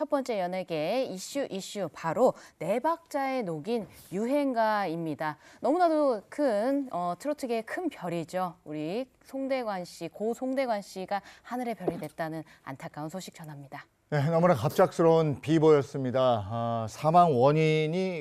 첫 번째 연예계 이슈 바로 네 박자에 녹인 유행가입니다. 너무나도 큰 트로트계의 큰 별이죠. 우리 송대관 씨, 고 송대관 씨가 하늘의 별이 됐다는 안타까운 소식 전합니다. 네, 너무나 갑작스러운 비보였습니다.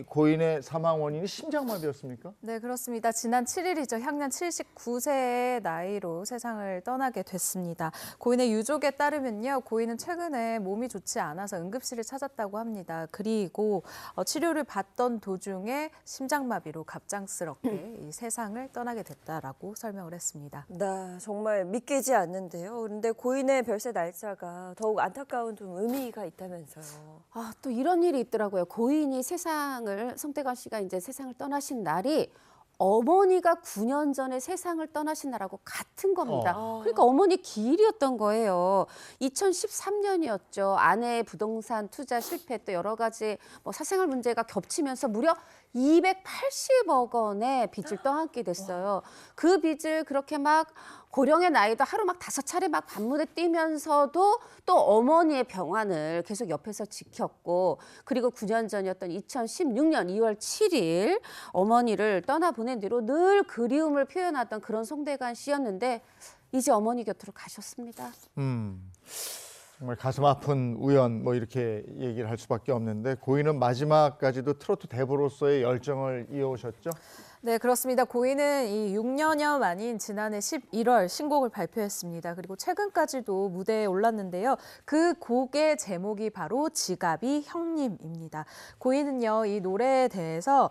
고인의 사망 원인이 심장마비였습니까? 네, 그렇습니다. 지난 7일이죠. 향년 79세의 나이로 세상을 떠나게 됐습니다. 고인의 유족에 따르면요. 고인은 최근에 몸이 좋지 않아서 응급실을 찾았다고 합니다. 그리고 치료를 받던 도중에 심장마비로 갑작스럽게 이 세상을 떠나게 됐다라고 설명을 했습니다. 네, 정말 믿기지 않는데요. 그런데 고인의 별세 날짜가 더욱 안타까운 좀 의미가 있다면서요. 또 이런 일이 있더라고요. 고인이 송대관 씨가 이제 세상을 떠나신 날이 어머니가 9년 전에 세상을 떠나신 날하고 같은 겁니다. 그러니까 어머니 기일이었던 거예요. 2013년이었죠. 아내의 부동산 투자 실패 또 여러 가지 사생활 문제가 겹치면서 무려 280억 원의 빚을 떠안게 됐어요. 그 빚을 그렇게 막 고령의 나이도 하루 막 5차례 막 밤무대 뛰면서도 또 어머니의 병환을 계속 옆에서 지켰고, 그리고 9년 전이었던 2016년 2월 7일 어머니를 떠나보낸 뒤로 늘 그리움을 표현하던 그런 송대관 씨였는데 이제 어머니 곁으로 가셨습니다. 정말 가슴 아픈 우연 이렇게 얘기를 할 수밖에 없는데, 고인은 마지막까지도 트로트 대부로서의 열정을 이어오셨죠? 네, 그렇습니다. 고인은 이 6년여 만인 지난해 11월 신곡을 발표했습니다. 그리고 최근까지도 무대에 올랐는데요. 그 곡의 제목이 바로 지갑이 형님입니다. 고인은요, 이 노래에 대해서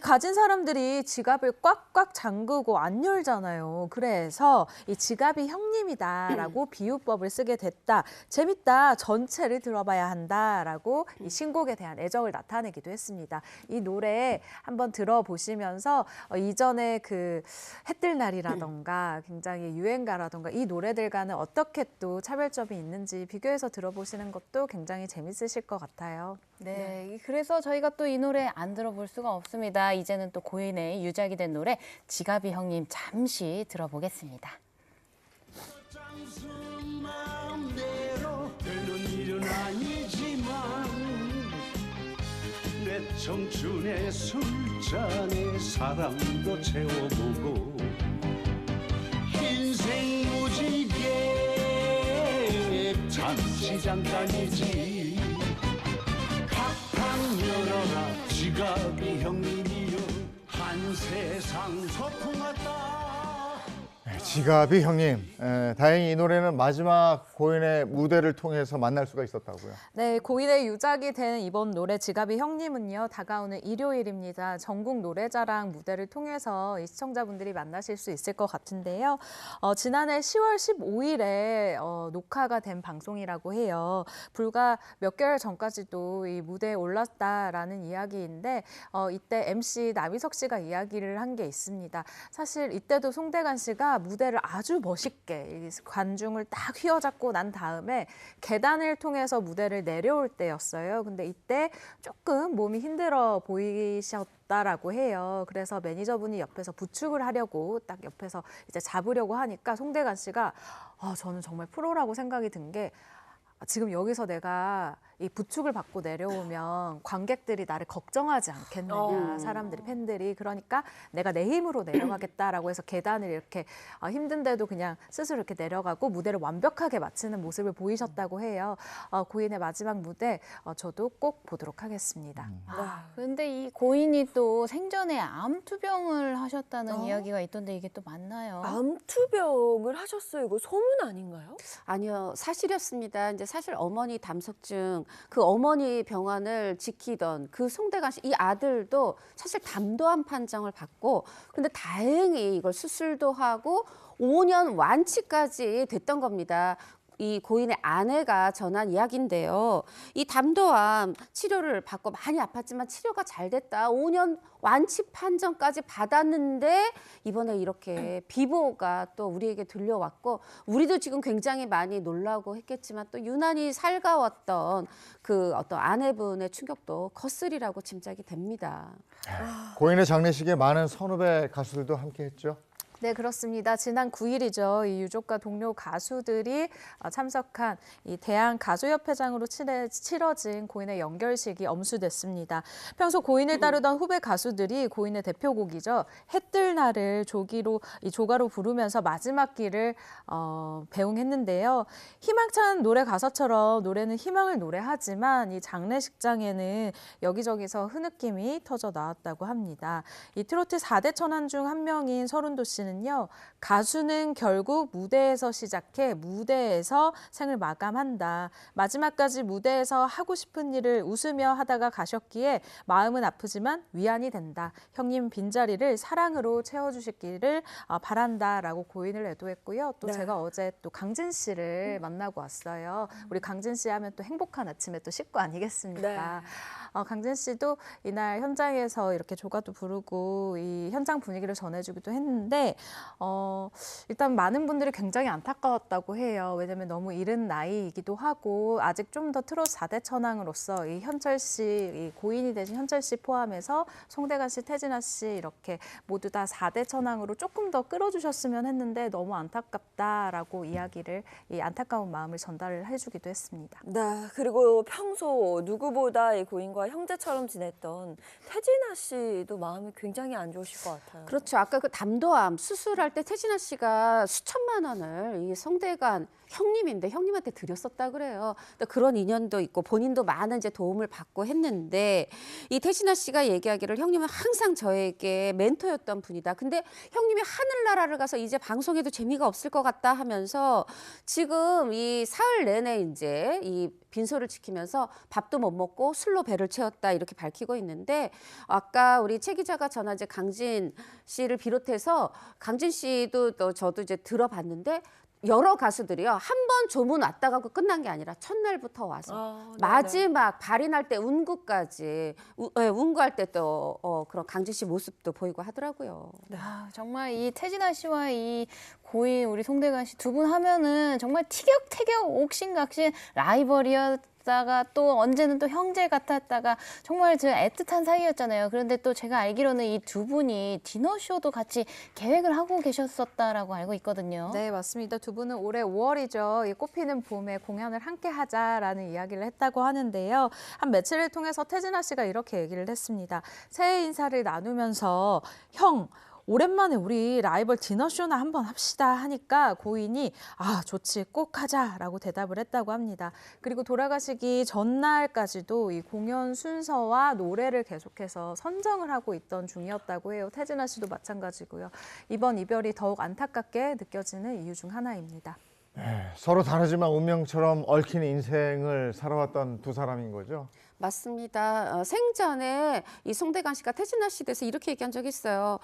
가진 사람들이 지갑을 꽉꽉 잠그고 안 열잖아요. 그래서 이 지갑이 형님이다라고 비유법을 쓰게 됐다. 재밌다. 전체를 들어봐야 한다라고 이 신곡에 대한 애정을 나타내기도 했습니다. 이 노래 한번 들어보시면서 이전에 그 해뜰 날이라던가 굉장히 유행가라던가 이 노래들과는 어떻게 또 차별점이 있는지 비교해서 들어보시는 것도 굉장히 재밌으실 것 같아요. 네, 그래서 저희가 또 이 노래 안 들어볼 수가 없습니다. 이제는 또 고인의 유작이 된 노래 지갑이 형님 잠시 들어보겠습니다. 내 청춘의 술잔에 사랑도 채워보고 인생 무지개 잠시 잠깐이지 팍팍 열어라 지갑이 형님이여 한 세상 소풍 왔다. 지갑이 형님. 다행히 이 노래는 마지막 고인의 무대를 통해서 만날 수가 있었다고요. 네, 고인의 유작이 된 이번 노래 지갑이 형님은요, 다가오는 일요일입니다. 전국 노래자랑 무대를 통해서 이 시청자분들이 만나실 수 있을 것 같은데요. 지난해 10월 15일에 녹화가 된 방송이라고 해요. 불과 몇 개월 전까지도 이 무대에 올랐다라는 이야기인데 이때 MC 남희석 씨가 이야기를 한 게 있습니다. 사실 이때도 송대관 씨가 무대를 아주 멋있게 관중을 딱 휘어잡고 난 다음에 계단을 통해서 무대를 내려올 때였어요. 근데 이때 조금 몸이 힘들어 보이셨다라고 해요. 그래서 매니저분이 옆에서 부축을 하려고 딱 옆에서 이제 잡으려고 하니까 송대관 씨가 저는 정말 프로라고 생각이 든 게 지금 여기서 내가 이 부축을 받고 내려오면 관객들이 나를 걱정하지 않겠느냐, 사람들이, 팬들이. 그러니까 내가 내 힘으로 내려가겠다라고 해서 계단을 이렇게 힘든데도 그냥 스스로 이렇게 내려가고 무대를 완벽하게 마치는 모습을 보이셨다고 해요. 고인의 마지막 무대 저도 꼭 보도록 하겠습니다. 그런데 이 고인이 또 생전에 암투병을 하셨다는 이야기가 있던데 이게 또 맞나요? 암투병을 하셨어요. 이거 소문 아닌가요? 아니요, 사실이었습니다. 이제 사실 어머니 담석증, 그 어머니 병환을 지키던 그 송대관 씨, 이 아들도 사실 담도암 판정을 받고, 근데 다행히 이걸 수술도 하고 5년 완치까지 됐던 겁니다. 이 고인의 아내가 전한 이야기인데요. 이 담도암 치료를 받고 많이 아팠지만 치료가 잘 됐다. 5년 완치 판정까지 받았는데 이번에 이렇게 비보가 또 우리에게 들려왔고, 우리도 지금 굉장히 많이 놀라고 했겠지만 또 유난히 살가웠던 그 어떤 아내분의 충격도 거슬이라고 짐작이 됩니다. 고인의 장례식에 많은 선후배 가수들도 함께했죠. 네, 그렇습니다. 지난 9일이죠. 이 유족과 동료 가수들이 참석한 이 대한가수협회장으로 치러진 고인의 연결식이 엄수됐습니다. 평소 고인을 따르던 후배 가수들이 고인의 대표곡이죠. 해 뜰 날을 조가로 부르면서 마지막 길을 배웅했는데요. 희망찬 노래 가사처럼 노래는 희망을 노래하지만 이 장례식장에는 여기저기서 흐느낌이 터져 나왔다고 합니다. 이 트로트 4대 천왕 중 한 명인 서른도 씨는 가수는 결국 무대에서 시작해 무대에서 생을 마감한다. 마지막까지 무대에서 하고 싶은 일을 웃으며 하다가 가셨기에 마음은 아프지만 위안이 된다. 형님 빈자리를 사랑으로 채워주시기를 바란다라고 고인을 애도했고요. 또 네. 제가 어제 또 강진 씨를 만나고 왔어요. 우리 강진 씨 하면 또 행복한 아침에 또 식구 아니겠습니까? 강진 씨도 이날 현장에서 이렇게 조가도 부르고 이 현장 분위기를 전해주기도 했는데 일단 많은 분들이 굉장히 안타까웠다고 해요. 왜냐하면 너무 이른 나이이기도 하고 아직 좀 더 트로트 4대 천왕으로서 이 현철 씨, 이 고인이 되신 현철 씨 포함해서 송대관 씨, 태진아 씨 이렇게 모두 다 4대 천왕으로 조금 더 끌어주셨으면 했는데 너무 안타깝다라고 이야기를 이 안타까운 마음을 전달을 해주기도 했습니다. 네, 그리고 평소 누구보다 이 고인과 형제처럼 지냈던 태진아 씨도 마음이 굉장히 안 좋으실 것 같아요. 그렇죠. 아까 그 담도암 수술할 때 태진아 씨가 수천만 원을 이 송대관 형님인데 형님한테 드렸었다 그래요. 그런 인연도 있고 본인도 많은 이제 도움을 받고 했는데 이 태진아 씨가 얘기하기를 형님은 항상 저에게 멘토였던 분이다. 근데 형님이 하늘나라를 가서 이제 방송에도 재미가 없을 것 같다 하면서 지금 이 사흘 내내 이제 이 빈소를 지키면서 밥도 못 먹고 술로 배를 채웠다 이렇게 밝히고 있는데 아까 우리 최 기자가 전한 이제 강진 씨를 비롯해서 강진 씨도 또 저도 이제 들어봤는데 여러 가수들이요. 한 번 조문 왔다 가고 끝난 게 아니라 첫날부터 와서 네네. 마지막 발인할 때 운구까지 운구할 때 또 그런 강진 씨 모습도 보이고 하더라고요. 정말 이 태진아 씨와 이 고인 우리 송대관 씨 두 분 하면은 정말 티격태격 옥신각신 라이벌이었다가 또 언제는 또 형제 같았다가 정말 저 애틋한 사이였잖아요. 그런데 또 제가 알기로는 이 두 분이 디너쇼도 같이 계획을 하고 계셨었다라고 알고 있거든요. 네, 맞습니다. 두 분은 올해 5월이죠. 이 꽃피는 봄에 공연을 함께 하자라는 이야기를 했다고 하는데요. 한 매체를 통해서 태진아 씨가 이렇게 얘기를 했습니다. 새해 인사를 나누면서 형, 오랜만에 우리 라이벌 디너쇼나 한번 합시다 하니까 고인이 좋지 꼭 하자라고 대답을 했다고 합니다. 그리고 돌아가시기 전날까지도 이 공연 순서와 노래를 계속해서 선정을 하고 있던 중이었다고 해요. 태진아 씨도 마찬가지고요. 이번 이별이 더욱 안타깝게 느껴지는 이유 중 하나입니다. 서로 다르지만 운명처럼 얽힌 인생을 살아왔던 두 사람인 거죠. 맞습니다. 생전에 이 송대관 씨가 태진아 씨에 대해서 이렇게 얘기한 적이 있어요.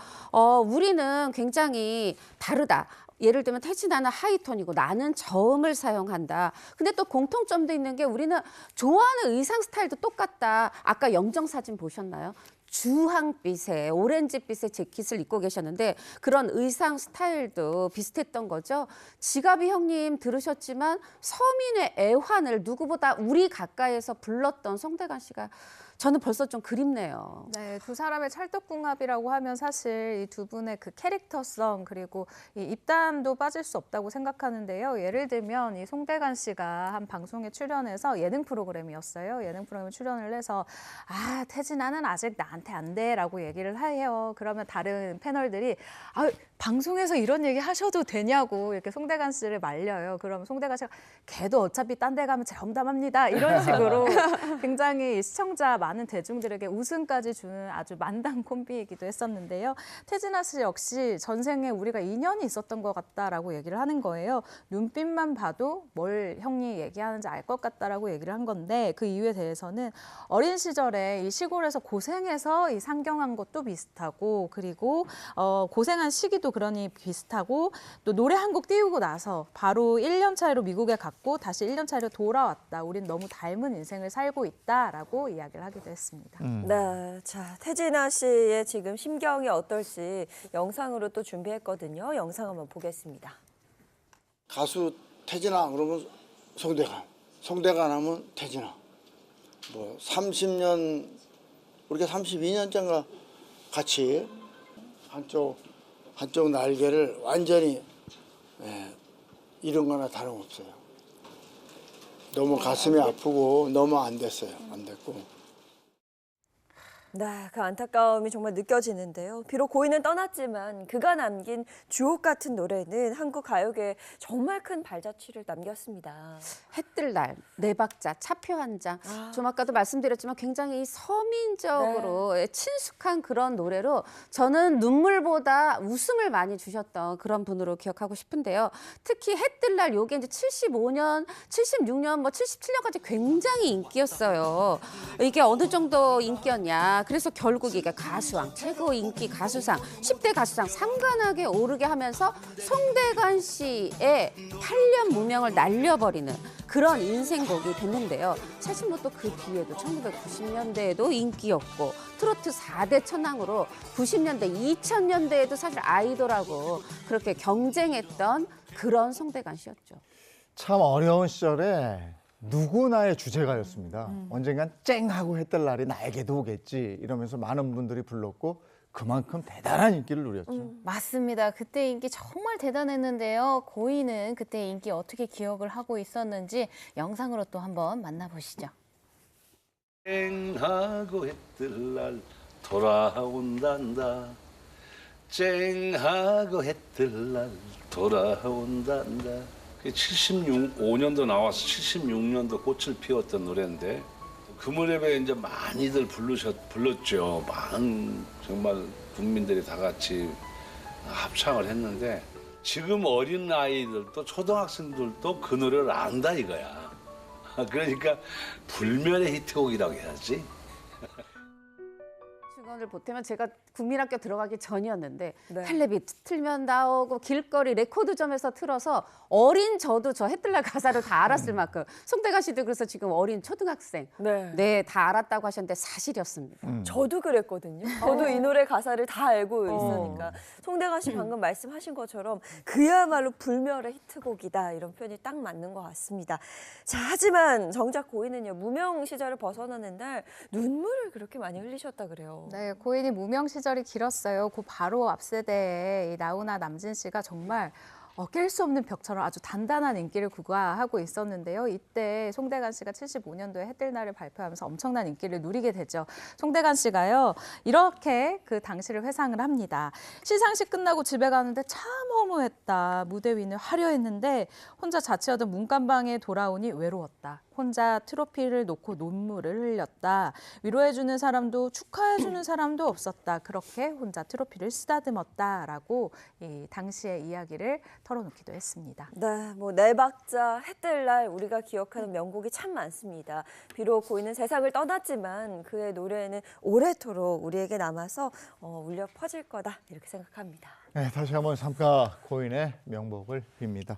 우리는 굉장히 다르다. 예를 들면 태진아는 하이톤이고 나는 저음을 사용한다. 근데 또 공통점도 있는 게 우리는 좋아하는 의상 스타일도 똑같다. 아까 영정 사진 보셨나요? 주황빛의 오렌지빛의 재킷을 입고 계셨는데 그런 의상 스타일도 비슷했던 거죠. 지가비 형님 들으셨지만 서민의 애환을 누구보다 우리 가까이에서 불렀던 송대관 씨가 저는 벌써 좀 그립네요. 네, 두 사람의 찰떡궁합이라고 하면 사실 이 두 분의 그 캐릭터성 그리고 이 입담도 빠질 수 없다고 생각하는데요. 예를 들면 이 송대관 씨가 한 방송에 출연해서 예능 프로그램이었어요. 예능 프로그램에 출연을 해서 태진아는 아직 나한테 안 돼라고 얘기를 해요. 그러면 다른 패널들이 방송에서 이런 얘기 하셔도 되냐고 이렇게 송대관 씨를 말려요. 그러면 송대관 씨가 걔도 어차피 딴 데 가면 정답합니다. 이런 식으로 굉장히 시청자 많은 대중들에게 웃음까지 주는 아주 만담 콤비이기도 했었는데요. 태진아 씨 역시 전생에 우리가 인연이 있었던 것 같다라고 얘기를 하는 거예요. 눈빛만 봐도 뭘 형이 얘기하는지 알 것 같다라고 얘기를 한 건데 그 이유에 대해서는 어린 시절에 이 시골에서 고생해서 이 상경한 것도 비슷하고 그리고 고생한 시기도 그러니 비슷하고 또 노래 한 곡 띄우고 나서 바로 1년 차이로 미국에 갔고 다시 1년 차이로 돌아왔다. 우린 너무 닮은 인생을 살고 있다라고 이야기를 하기도 했습니다. 네, 자 태진아 씨의 지금 심경이 어떨지 영상으로 또 준비했거든요. 영상 한번 보겠습니다. 가수 태진아 그러면 송대관, 송대관 하면 태진아. 뭐 30년 우리가 32년째인가 같이 한쪽 한쪽 날개를 완전히 잃은 거나 다름없어요. 너무 가슴이 아프고 너무 안 됐어요. 안 됐고. 네, 그 안타까움이 정말 느껴지는데요. 비록 고인은 떠났지만 그가 남긴 주옥 같은 노래는 한국 가요계에 정말 큰 발자취를 남겼습니다. 해 뜰 날, 네 박자, 차표 한 장. 좀 아까도 말씀드렸지만 굉장히 서민적으로 친숙한 그런 노래로 저는 눈물보다 웃음을 많이 주셨던 그런 분으로 기억하고 싶은데요. 특히 해 뜰 날 요게 이제 75년, 76년, 뭐 77년까지 굉장히 인기였어요. 이게 어느 정도 인기였냐. 그래서 결국 이게 가수왕, 최고 인기 가수상, 10대 가수상 3관왕에 오르게 하면서 송대관 씨의 8년 무명을 날려버리는 그런 인생곡이 됐는데요. 사실 뭐 또 그 뒤에도 1990년대에도 인기였고 트로트 4대 천왕으로 90년대, 2000년대에도 사실 아이돌하고 그렇게 경쟁했던 그런 송대관 씨였죠. 참 어려운 시절에 누구나의 주제가였습니다. 언젠간 쨍하고 해 뜰 날이 나에게도 오겠지 이러면서 많은 분들이 불렀고 그만큼 대단한 인기를 누렸죠. 맞습니다. 그때 인기 정말 대단했는데요. 고인은 그때 인기 어떻게 기억을 하고 있었는지 영상으로 또 한번 만나보시죠. 쨍하고 해뜰 날 돌아온단다. 쨍하고 해뜰 날 돌아온단다. 75년도 나와서 76년도 꽃을 피웠던 노래인데 그 무렵에 이제 많이들 불렀죠. 많은 정말 국민들이 다 같이 합창을 했는데 지금 어린 아이들도 초등학생들도 그 노래를 안다 이거야. 그러니까 불멸의 히트곡이라고 해야지. 주간을 보태면 제가 국민학교 들어가기 전이었는데 네. 텔레비 틀면 나오고 길거리 레코드점에서 틀어서 어린 저도 저 해 뜰 날 가사를 다 알았을 만큼 송대관 씨도 그래서 지금 어린 초등학생 네. 다 알았다고 하셨는데 사실이었습니다. 저도 그랬거든요. 저도 이 노래 가사를 다 알고 있으니까. 송대관 씨 방금 말씀하신 것처럼 그야말로 불멸의 히트곡이다. 이런 표현이 딱 맞는 것 같습니다. 자, 하지만 정작 고인은요. 무명 시절을 벗어나는 날 눈물을 그렇게 많이 흘리셨다 그래요. 네, 고인이 무명 시절이 길었어요. 그 바로 앞 세대에 이 나훈아, 남진 씨가 정말 깰 수 없는 벽처럼 아주 단단한 인기를 구가하고 있었는데요. 이때 송대관 씨가 75년도에 해 뜰 날을 발표하면서 엄청난 인기를 누리게 되죠. 송대관 씨가요, 이렇게 그 당시를 회상을 합니다. 시상식 끝나고 집에 가는데 참 허무했다. 무대 위는 화려했는데 혼자 자취하던 문간방에 돌아오니 외로웠다. 혼자 트로피를 놓고 눈물을 흘렸다. 위로해주는 사람도 축하해주는 사람도 없었다. 그렇게 혼자 트로피를 쓰다듬었다라고 이 당시의 이야기를 털어놓기도 했습니다. 네, 뭐 네 박자 해 뜰 날 우리가 기억하는 명곡이 참 많습니다. 비록 고인은 세상을 떠났지만 그의 노래는 오래도록 우리에게 남아서 울려 퍼질 거다 이렇게 생각합니다. 네, 다시 한번 삼가 고인의 명복을 빕니다.